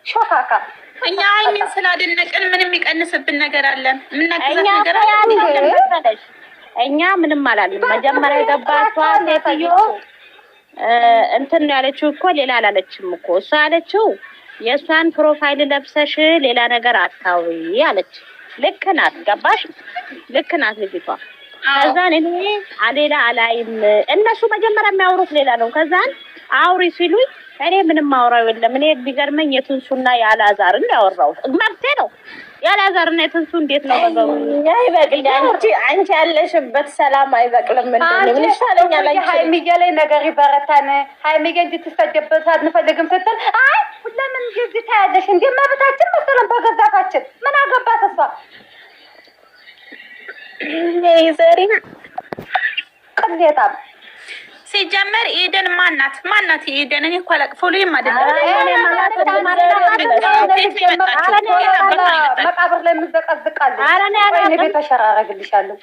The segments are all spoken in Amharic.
ሾካካ እኛ ሀይሚን ስላደነቅን ምንም የሚቀንስብን ነገር አለ? ምናገዛት ነገር አለ? እኛ ምንም አላለም። መጀመሪያ የገባቷ ሴትዮ እንትን ያለችው እኮ ሌላ አላለችም እኮ እሷ ያለችው የእሷን ፕሮፋይል ለብሰሽ ሌላ ነገር አታውሪ አለች። ልክ ናት፣ ገባሽ? ልክ ናት ልጅቷ። ከዛን እኔ ሌላ አላይም። እነሱ መጀመሪያ የሚያወሩት ሌላ ነው። ከዛን አውሪ ሲሉኝ እኔ ምንም አውራው የለም። እኔ ቢገርመኝ የትንሱና የአላዛርን ያወራሁት መብቴ ነው። የአላዛርና የትንሱ እንዴት ነው ነገሩ? አይበቅል አንቺ ያለሽበት ሰላም አይበቅልም። ምን ይሻለኛል? ሀይሚዬ ላይ ነገር ይበረታን። ሀይሚዬ እንድትሰደበት አንፈልግም ስትል አይ ለምን ጊዜ ታያለሽ እንዴ? መብታችን መሰለን በገዛፋችን ምን አገባት እሷ? ዘሪ ቅሌታ ሲጀመር ኤደን ማናት? ኤደን እኔ እኮ አላቅፈው ላይ አይደለም መቃብር ላይ የምትዘቀዝቃለች። እኔ ቤት ተሸራረግልሻለሁ።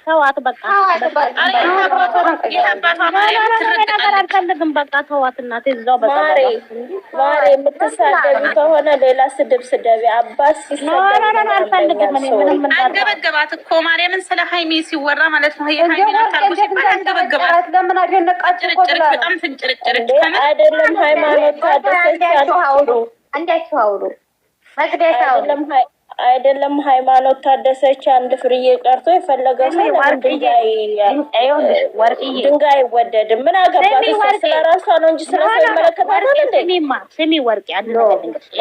ተዋት በቃ አልፈልግም። በቃ ተዋት እናቴ። እዛው በቃ ማሬ የምትሳደቢ ከሆነ ሌላ ስድብ ስደቢ። አባስ አልፈልግም። እኔ ምንም አንገበገባት እኮ ማርያምን ስለ ሀይሚ ሲወራ ማለት ነው። የሀይሚን አታርጉ ሲባል አንገበገባት። ለምን አደነቃችሁ? በጣም ትንጭርጭርጭ አይደለም ሃይማኖት ታደሰች አውሩ አይደለም ሃይማኖት ታደሰች አንድ ፍርዬ ቀርቶ የፈለገ ሰው ድንጋይ አይወደድም። ምን አገባት? ስለ ራሷ ነው እንጂ ስለ ሰው ይመለከታል እንዴ? ስሚ ወርቅ ያለ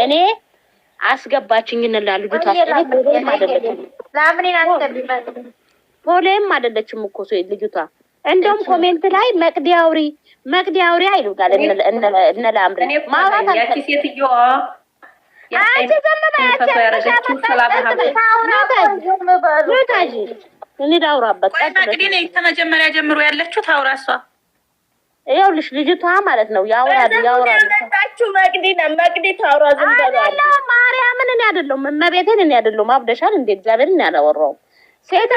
እኔ አስገባችኝ እንላሉ። ልጅቷ ፖሌም አይደለችም እኮ ልጅቷ። እንደውም ኮሜንት ላይ መቅዲ አውሪ አይሉታል እነ ላምሪ ማውራት ያቺ ሴትዮዋ ከመጀመሪያ ጀምሮ ያለችው ታውራ እሷ ይኸውልሽ ልጅቷ ማለት ነው ያወራችሁ መቅዲ ታውራ ዝም ብሏል። ማርያምን እኔ አይደለሁም እመቤቴን እኔ አይደለሁም። አብደሻል እንዴ? እግዚአብሔርን ያላወራው ሴት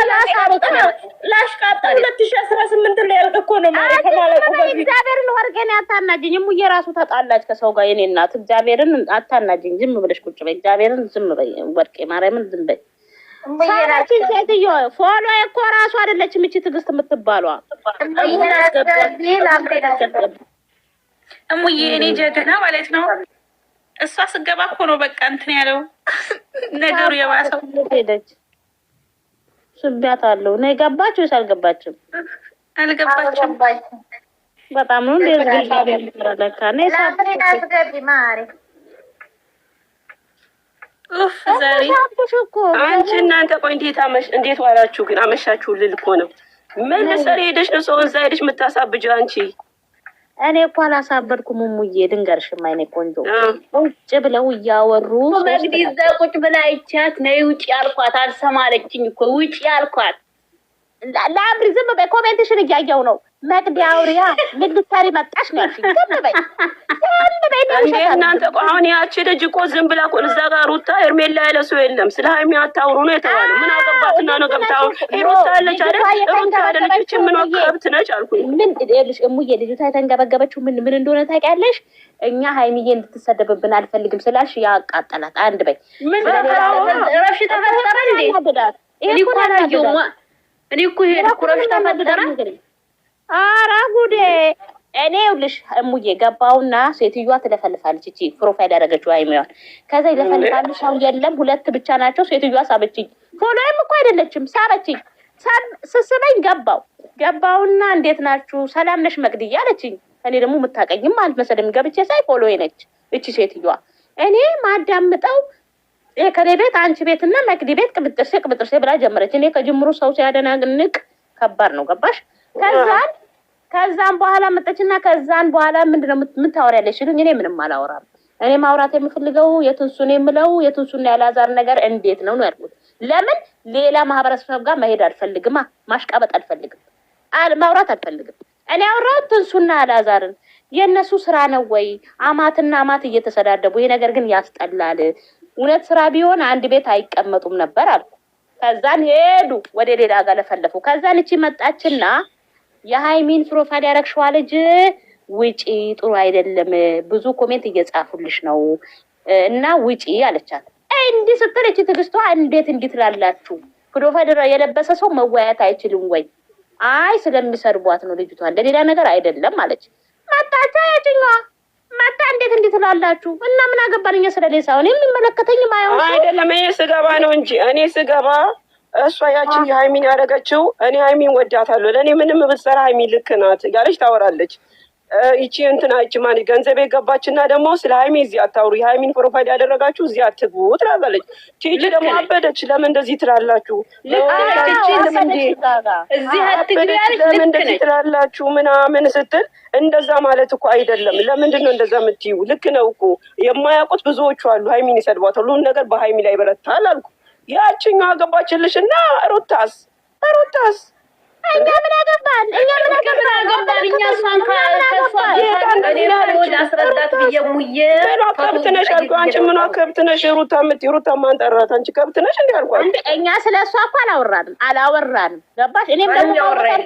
ላሽቃጣ 2018 ላይ ያልቅ እኮ ነው ማለት ከማለቁ በፊት እግዚአብሔርን ወርገን አታናጅኝ። ሙዬ ራሱ ተጣላች ከሰው ጋር የኔ እናት። እግዚአብሔርን አታናጅኝ። ዝም ብለሽ ቁጭ በይ። እግዚአብሔርን ዝም በይ ወርቄ ማርያምን ዝም በይ። ሳራችን ሴትዮ ፎሎ እኮ ራሱ አይደለችም እቺ ትዕግስት የምትባሏ። እሙዬ እኔ ጀግና ማለት ነው። እሷ ስገባ እኮ ነው በቃ እንትን ያለው ነገሩ የባሰው። ሄደች ስቢያት አለው ነው የገባችሁ ወይስ አልገባችም? አልገባችም። በጣም ነው እንደዚህ ለካ ነው አስገቢ ማሪ ዛሬ አንቺ እናንተ ቆይ እንዴት ዋላችሁ ግን? አመሻችሁ ልል እኮ ነው። ምን ልትሰሪ ሄደሽ ነው ሰው እዛ ሄደሽ የምታሳብጂው አንቺ? እኔ እኮ አላሳበድኩም ሙዬ፣ ድንገርሽማ አይኔ ቆንጆ ቁጭ ብለው እያወሩ መግዲ እዛ ቁጭ ብላ አይቻት ነይ ውጪ አልኳት። አልሰማለችኝ እኮ ውጪ አልኳት። ለአምሪ ዝም በይ፣ ኮሜንትሽን እያየው ነው። መግዲ አውሪያ ምን ልትሰሪ መጣሽ ነው ያልሽኝ? ዝም በይ እንዴ እናንተ። አሁን ያቺ ልጅ እኮ ዝም ብላ እኮ እዛ ጋር ሩታ ሄርሜላ ያለ ሰው የለም። ስለ ሀይሚ አታውሩ ነው የተባለው። ምን አገባትና ነው ገብታው ሩታ አለች አይደል? ሩታ አይደለች ምን ወከብት ነች አልኩኝ። ምን ይልሽ እሙዬ፣ ልጅቷ የተንገበገበችው ምን እንደሆነ ታውቂያለሽ? እኛ ሀይሚዬ እንድትሰደብብን አልፈልግም ስላልሽ ያቃጠላት አንድ በይ። ምን ረፍሽ ተፈጠረ እንዴ? እኔ እኮ ይሄ ረፍሽ ተፈጠረ። ኧረ ጉዴ! እኔ ይኸውልሽ እሙዬ ገባውና ሴትዮዋ ትለፈልፋለች። እቺ ፕሮፋይል ያደረገችው ሀይሚዋን ከዛ ይለፈልፋሉ። ሰው የለም ሁለት ብቻ ናቸው። ሴትዮዋ ሳበችኝ። ፎሎዬም እኮ አይደለችም ሳበችኝ። ስስበኝ ገባውና እንዴት ናችሁ ሰላም ነሽ መቅድዬ አለችኝ። እኔ ደግሞ የምታቀኝም አልመሰለኝም። ገብቼ ሳይ ፎሎዬ ነች እቺ ሴትዮዋ። እኔ ማዳምጠው ከኔ ቤት አንቺ ቤትና መቅዲ ቤት ቅብጥርሴ ብላ ጀመረች። እኔ ከጅምሩ ሰው ሲያደናንቅ ከባድ ነው ገባሽ? ከዛም በኋላ መጣችና ከዛን በኋላ ምንድነው የምታወሪያለሽ ሲሉኝ እኔ ምንም አላወራም። እኔ ማውራት የምፈልገው የትንሱን የምለው የትንሱና ያላዛር ነገር እንዴት ነው ያልኩት። ለምን ሌላ ማህበረሰብ ጋር መሄድ አልፈልግም፣ ማሽቃበጥ አልፈልግም፣ ማውራት አልፈልግም። እኔ አወራሁት ትንሱና ያላዛርን የእነሱ ስራ ነው ወይ አማትና አማት እየተሰዳደቡ፣ ይሄ ነገር ግን ያስጠላል። እውነት ስራ ቢሆን አንድ ቤት አይቀመጡም ነበር አልኩ። ከዛን ሄዱ ወደ ሌላ ጋር ለፈለፉ። ከዛን እቺ መጣችና የሃይሚን ፕሮፋይል ያረግሽዋ ልጅ ውጪ ጥሩ አይደለም፣ ብዙ ኮሜንት እየጻፉልሽ ነው እና ውጪ አለቻት። እንዲህ ስትል እቺ ትግስቷ እንዴት እንዲህ ትላላችሁ? ፕሮፋይል የለበሰ ሰው መወያየት አይችልም ወይ? አይ ስለሚሰርቧት ነው ልጅቷን ለሌላ ነገር አይደለም አለች። መጣቻ ያጭኛዋ መጣ እንዴት እንዲህ ትላላችሁ? እና ምን አገባኝ ስለሌላ ሰው እኔ የሚመለከተኝ ማየው አይደለም። እኔ ስገባ ነው እንጂ እኔ ስገባ እሷ ያቺን የሃይሚን ያደረገችው እኔ ሃይሚን ወዳታለሁ ለእኔ ምንም ብትሰራ ሃይሚን ልክ ናት ያለች ታወራለች። ይቺ እንትና ይቺ ማን ገንዘብ የገባችና ደግሞ ስለ ሃይሚ እዚህ አታውሩ፣ የሃይሚን ፕሮፋይል ያደረጋችሁ እዚህ አትግቡ ትላለች። ቲጂ ደግሞ አበደች። ለምን እንደዚህ ትላላችሁ? ለምን እንደዚህ ትላላችሁ ምናምን ስትል እንደዛ ማለት እኮ አይደለም። ለምንድን ነው እንደዛ የምትዩ? ልክ ነው እኮ የማያውቁት ብዙዎቹ አሉ። ሃይሚን ይሰድቧታል፣ ሁሉን ነገር በሃይሚ ላይ ይበረታል አልኩ። ያቺኛዋ ገባችልሽ እና ሩታስ እኛ ምን አገባን? እኛ እሷን አስረዳት ብዬ ሙዬ ከብት ነሽ አልኩ። አንቺ ምኗ ከብት ነሽ? ሩታ የምትይ ሩታ ማን ጠራት? አንቺ ከብት ነሽ እንዲ አልኳት። እኛ ስለ እሷ እኮ አላወራንም። ገባሽ? እኔም ደግሞ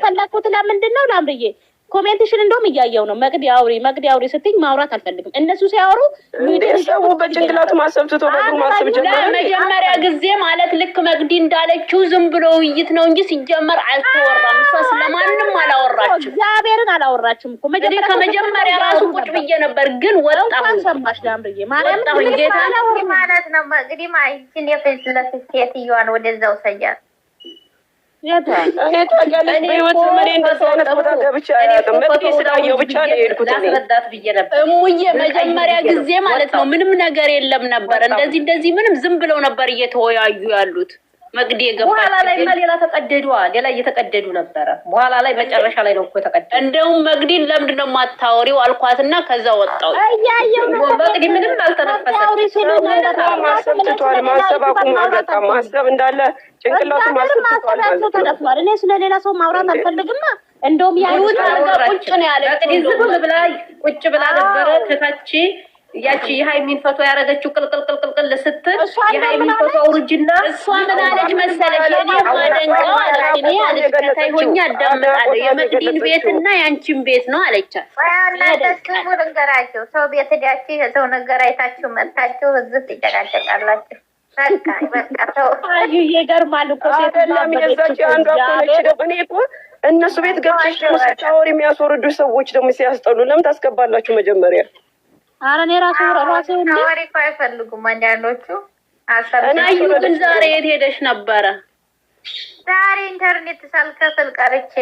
ፈለኩት። ለምንድን ነው ላምርዬ ኮሜንትሽን እንደውም እያየው ነው። መቅዲ አውሪ ስትኝ ማውራት አልፈልግም። እነሱ ሲያወሩ ሰው በጭንቅላቱ ማሰብ ትቶ በእግሩ ማሰብ ጀመረ። መጀመሪያ ጊዜ ማለት ልክ መቅዲ እንዳለችው ዝም ብሎ ውይይት ነው እንጂ ሲጀመር አልተወራም። እሷ ስለማንም አላወራችም። እግዚአብሔርን አላወራችም እኮ ከመጀመሪያ ራሱ ቁጭ ብዬ ነበር፣ ግን ወጣሁ። ሰማሽ ላምርዬ ማለት ነው። መቅዲ ማይችን የፊት ለፊት ሴትዮዋን ወደዛው ሰያት እኔ ታውቂያለሽ በህይወት ዘመኔ እንደዚህ አይነት ቦታ ገብቼ አላውቅም። መቅዲ ስላየሁ ብቻ ነው የሄድኩት። ላስረዳት ብዬ ነበር እሙዬ። መጀመሪያ ጊዜ ማለት ነው ምንም ነገር የለም ነበር። እንደዚህ ምንም ዝም ብለው ነበር እየተወያዩ ያሉት። መቅዲ የገባች በኋላ ላይ ሌላ ሌላ እየተቀደዱ ነበረ። በኋላ ላይ መጨረሻ ላይ ነው እኮ የተቀደዱ። እንደውም መቅዲን ለምንድን ነው የማታወሪው አልኳትና ከዛ ወጣሁ። መቅዲ ምንም አልተነፈሰም። ማሰብ ትቷል። ማሰብ አቁሟል። በቃ ማሰብ እንዳለ ጭንቅላቱ ማሰብ ትቷል። እኔ ስለሌላ ሰው ማውራት አልፈልግም። እንደውም ያዩት አርጋ ቁጭ ነው ያለችው። መቅዲ ዝም ብላ ቁጭ ብላ ነበረ ከታች ያቺ የሃይሚን ፎቶ ያረገችው ቅልቅል ስትል የሃይሚን ፎቶ አውርጅና እሷ ምን አለች መሰለሽ? እኔ ማደንቀው አለች። እኔ አለች ከታይሆኛ አዳምጣለሁ የመቅዲን ቤትና ያንቺን ቤት ነው አለቻት። ያላችሁ ነገራችሁ ሰው ቤት ሄዳችሁ የሰው ነገር አይታችሁ መጣችሁ እዚህ ትጨቃጨቃላችሁ። በቃ ተው። አዩ ይገርማል እኮ ሴት ለሚያዛቸው አንዷ ኮነች። እኔ እኮ እነሱ ቤት ገብተሽ ደግሞ ስታወሪ የሚያስወርዱ ሰዎች ደግሞ ሲያስጠሉ ለምን ታስገባላችሁ መጀመሪያ? ኧረ እኔ ራሴ ታዋሪ እኮ አይፈልጉም አንዳንዶቹ። እናዩ ግን ዛሬ የት ሄደሽ ነበረ? ዛሬ ኢንተርኔት ሳልከፍል ቀርቼ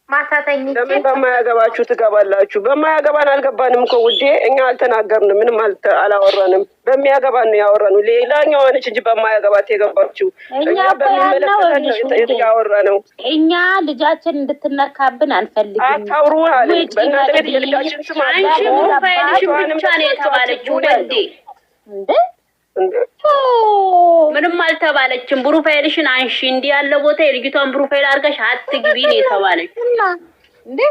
ማታ ተኝቼ። ለምን በማያገባችሁ ትገባላችሁ? በማያገባን አልገባንም እኮ ውዴ። እኛ አልተናገርንም፣ ምንም አላወራንም። በሚያገባን ነው ያወራነው። ሌላኛው ነች እንጂ በማያገባት የገባችሁ። እኛ በሚመለከተን ነው ያወራነው። እኛ ልጃችን እንድትነካብን አንፈልግም። አታውሩ አለ። በእናንተ ቤት የልጃችን ስም አንቺ ፕሮፋይልሽን ብቻ ነው የተባለችው ወንዴ ምንም አልተባለችም። ፕሮፋይልሽን አንሺ፣ እንዲህ ያለ ቦታ የልጅቷን ፕሮፋይል አድርገሽ አትግቢ ነው የተባለችው። እንዴ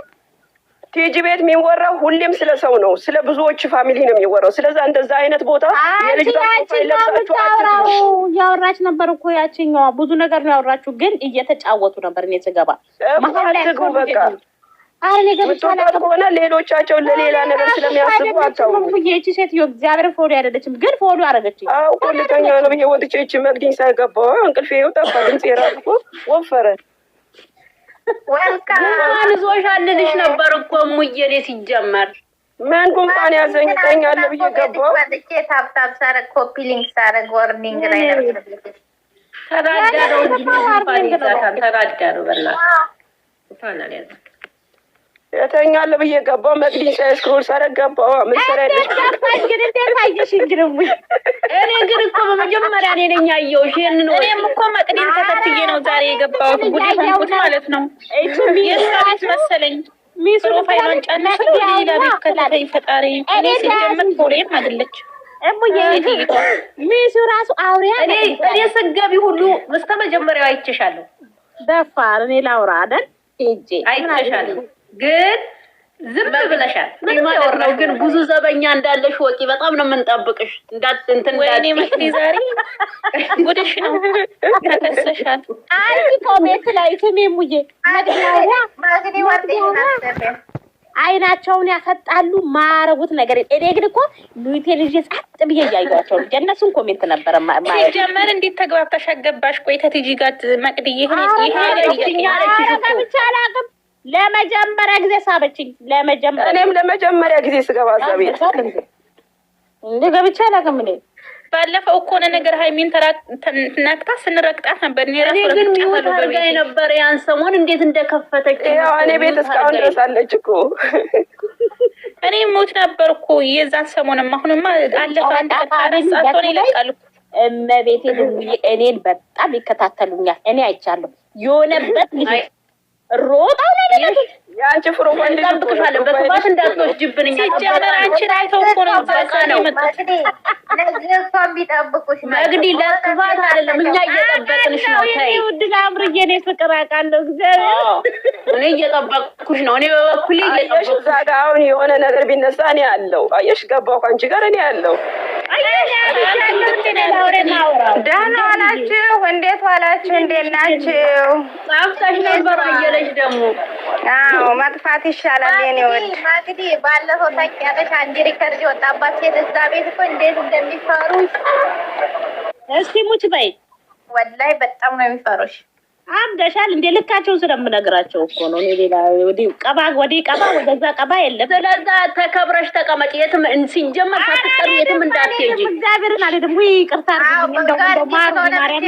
ቲጂ ቤት የሚወራው ሁሌም ስለ ሰው ነው፣ ስለ ብዙዎች ፋሚሊ ነው የሚወራው። ስለዛ እንደዛ አይነት ቦታ የልጅቷን ፕሮፋይል ለብሳችሁ አትግቡ። ያወራች ነበር እኮ ያቺኛዋ ብዙ ነገር ነው ያወራችሁ፣ ግን እየተጫወቱ ነበር። እኔ ስገባ አትግቡ በቃ። ምትወጣት ከሆነ ሌሎቻቸውን ለሌላ ነገር ስለሚያስቡ አታውሩ። ይቺ ሴትዮ እግዚአብሔር ፎሎ ያደለችም ግን ፎሎ አደረገችኝ። አዎ ኮልተኛ ነው ብዬ ወጥቼ ይቺ መቅዲኝ ሳይገባው እንቅልፌ ጠፋ። ድምፅ የራሱ እኮ ወፈረ። ዞሻል ልልሽ ነበር እኮ እሙዬ። እኔ ሲጀመር ምን ጉንፋን ያዘኝ እተኛለሁ ብዬ ገባሁ። ታብታብ ሳረግ ኮፒ ሊንክ ሳረግ ዋርኒንግ ላይ ነበር። ተራዳ ነው እንጂ ጉንፋን ይዛታል። ተራዳ ነው በእናትህ እተኛለሁ ብዬ ገባሁ። መቅዲኝ ሳይስክሮል ሳረግ ገባሁ። ምን ሰራለሽ? ግን እንዴት አየሽ? እንግዲህ እኔ ግን እኮ በመጀመሪያ እኔ ነኝ ያየሁሽ። ይሄንን ነው እኔም እኮ መቅዲን ተከትዬ ነው ዛሬ የገባሁት። ጉዴ ሆንኩት ማለት ነው። የእሷ ቤት መሰለኝ ፕሮፋይሏን ጨንሽ ሌላ ቤት ከተለይ ፈጣሪ። እኔ ሲጀምር ፎሬም አይደለች ሚሱ ራሱ አውሪያ። እኔ ስገቢ ሁሉ እስከ መጀመሪያው አይቼሻለሁ። ደፋር እኔ ላውራ አይደል? እጄ አይቼሻለሁ ግን ዝም ብለሻል። ምን ማለት ነው? ግን ብዙ ዘበኛ እንዳለሽ ወቂ። በጣም ነው የምንጠብቅሽ። እንትን ወይኔ መቅዲ ዛሬ ጉድሽ ነው ተከሰሻል። አንቺ ኮሜንት ላይ ስሜ ሙዬ መቅዲ ወጥሽ አይናቸውን ያፈጣሉ። ማረጉት ነገር እኔ ግን እኮ ሉቴልጅ ጸጥ ብዬ እያየኋቸው የእነሱን ኮሜንት ነበረ ማለት ጀመር። እንዴት ተግባብተሽ አገባሽ? ቆይ ከቲጂ ጋር መቅድዬ ብቻ አላውቅም። ለመጀመሪያ ጊዜ ሳበችኝ። እኔም ለመጀመሪያ ጊዜ ስገባ እዛ ቤት እንደ ገብቼ አላውቅም። እኔ ባለፈው እኮ ነገር ሃይሚን ነክታ ስንረግጣት ነበር። እኔ ግን ሚውት አድርጋኝ ነበር ያን ሰሞን እንዴት እንደከፈተች። ያው እኔ ቤት እስካሁን ድረስ አለች እኮ። እኔ ሞት ነበር እኮ የዛን ሰሞንም። አሁንማ አለፈ። አንድ ቀን ይለቃሉ። እመቤቴ እኔን በጣም ይከታተሉኛል። እኔ አይቻለሁ የሆነበት ልጅ ሮጣው ነው ያንቺ ፕሮፋይል እንጠብቅሻለን። በክፋት እንዳትወስጂብን። ሲጀመር አንቺን አይተው እኮ ነው ዛሬ የመጣሁት። መግዲ ለክፋት አይደለም፣ እኛ እየጠበቅንሽ ነው። ተይ ውድ አምርዬ፣ እኔ ፍቅር አውቃለሁ። እግዚአብሔር እኔ እየጠበቅኩሽ ነው። እኔ በበኩሌ እየጠበቅኩሽ። እዛ ጋር አሁን የሆነ ነገር ቢነሳ እኔ አለው። አየሽ፣ ገባሁ ከአንቺ ጋር እኔ አለው። ደህና ዋላችሁ? እንዴት ዋላችሁ? እንዴት ናችሁ? ጻፍታሽ ነበር አየለሽ ደግሞ። አዎ መጥፋት ይሻላል የኔ ወድ። እንግዲህ ባለፈው ታውቂያለሽ አንድ ሪከርድ የወጣባት ሴት እዛ ቤት እኮ እንዴት እንደሚፈሩ እስኪ ሙች በይ። ወላሂ በጣም ነው የሚፈሩሽ። አብደሻል እንደ ልካቸው ስለምነግራቸው እኮ ነው። እኔ ሌላ ወዲህ ቀባ ወደዛ ቀባ የለም። ስለዛ ተከብረሽ ተቀመጭ። የትም ሲጀመር ሳትቀር የትም እንዳትሄጂ። እግዚአብሔርን አለ ደግሞ ይቅርታ አድርጉኝ። እንደው ማርያም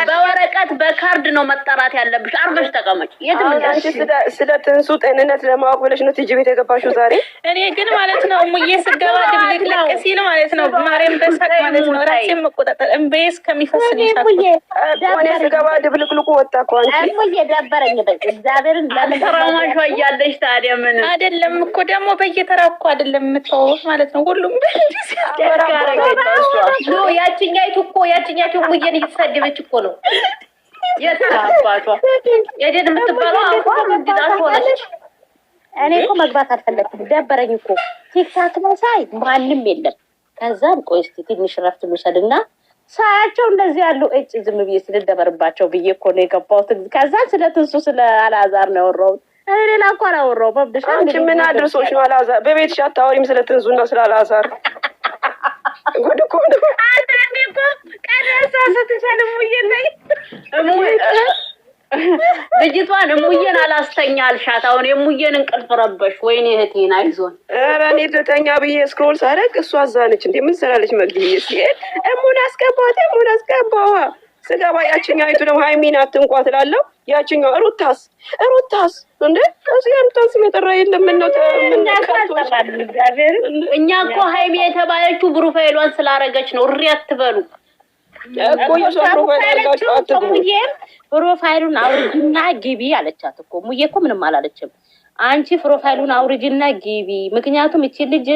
በወረቀት በካርድ ነው መጠራት ያለብሽ። አርፈሽ ተቀመጭ። የትም እንዳትሄጂ። ስለ ትንሱ ጤንነት ለማወቅ ብለሽ ነው ቲጂ ቤት የገባሽው ዛሬ? እኔ ግን ማለት ነው ሙዬ ስገባ ድብልቅልቅ ሲል ማለት ነው ማርያም በሳቅ ማለት ነው ራሴን መቆጣጠር እምበይ እስከሚፈስ ነው ሳቅ። እኔ ስገባ ድብልቅልቁ ወጣ። ሙዬ ደበረኝ። እግዚአብሔርን ለምን ተራማሽ እያለሽ ታዲያ ምን አይደለም እኮ ደግሞ በየተራ እኮ አይደለም የምትወው ማለት ነው። ሁሉም ነው ያቺኛይቱ ሙዬን እየተሳደበች እኮ ነው የታባቷ የደን የምትባለው አፏ ምንድናት ሆነች። እኔ እኮ መግባት አልፈለኩም። ደበረኝ እኮ ቲክታክ ላይ ሳይ ማንም የለም። ከዛም ቆይ እስኪ ትንሽ ረፍት ልውሰድና ሳያቸው እንደዚህ ያሉ ዝም ብዬ ስልደበርባቸው ብዬ እኮ ነው የገባሁት። ከዛ ስለ ትንሱ ስለ አልዓዛር ነው ያወራሁት። እኔ ሌላ እኮ አላወራሁም። በብድሻ አንቺ ምን አድርሶሽ ነው አልዓዛር? በቤትሽ አታወሪም ስለ ትንሱና ስለ አልዓዛር? ጉድ እኮ ነው። አንዳንዴ እኮ ቀደሳ ስትሰል ሙዬ ነይ ልጅቷን እሙዬን አላስተኛ አልሻት። አሁን የሙዬን እንቅልፍ ረበሽ። ወይኔ እህቴን አይዞን። ኧረ እኔ ልተኛ ብዬ ስክሮል ሳደርግ እሷ አዛነች። እንዴ ምን ሰራለች? መግቢዬ ሲሄድ እሙን አስገባዋ ስገባ ያችኛይቱ ደግሞ ሃይሚን አትንኳ ትላለሁ። ያችኛው ሩታስ እንዴ እዚህ ሩታስ የጠራ የለም። እኛ እኮ ሃይሚ የተባለችው ፕሮፋይሏን ስላረገች ነው። እሪ አትበሉ እኮ የሷ ፕሮፋይል አድርጋችሁ አትበሉ። ፕሮፋይሉን አውርጅና ግቢ አለቻት እኮ። ሙዬ እኮ ምንም አላለችም። አንቺ ፕሮፋይሉን አውርጅና ግቢ፣ ምክንያቱም እቺ ልጅ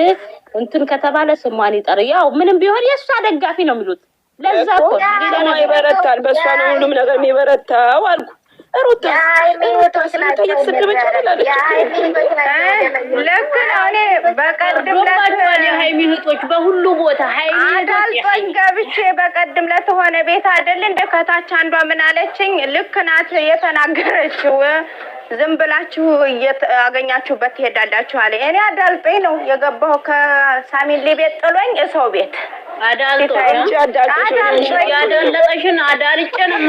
እንትን ከተባለ ስሟን ይጠር። ያው ምንም ቢሆን የእሷ ደጋፊ ነው የሚሉት። ለዛ እኮ ሌላ ይበረታል። በእሷ ነው ሁሉም ነገር የሚበረታው አልኩ። ሩታ ልክ ነው። እኔ በቀድም ሃይሚ እህቶች በሁሉ ቦታ አዳልጦኝ ገብቼ በቀድም ዕለት ሆነ ቤት አይደል እንደ ከታች አንዷ ምን አለችኝ? ልክ ናት የተናገረችው። ዝም ብላችሁ አገኛችሁበት ትሄዳላችሁ አለ። እኔ አዳልጦኝ ነው የገባሁ ከሳሚሊ ቤት ጥሎኝ ሰው ቤት አዳልጦኝ ያዳለጠሽን አዳልጬ ነው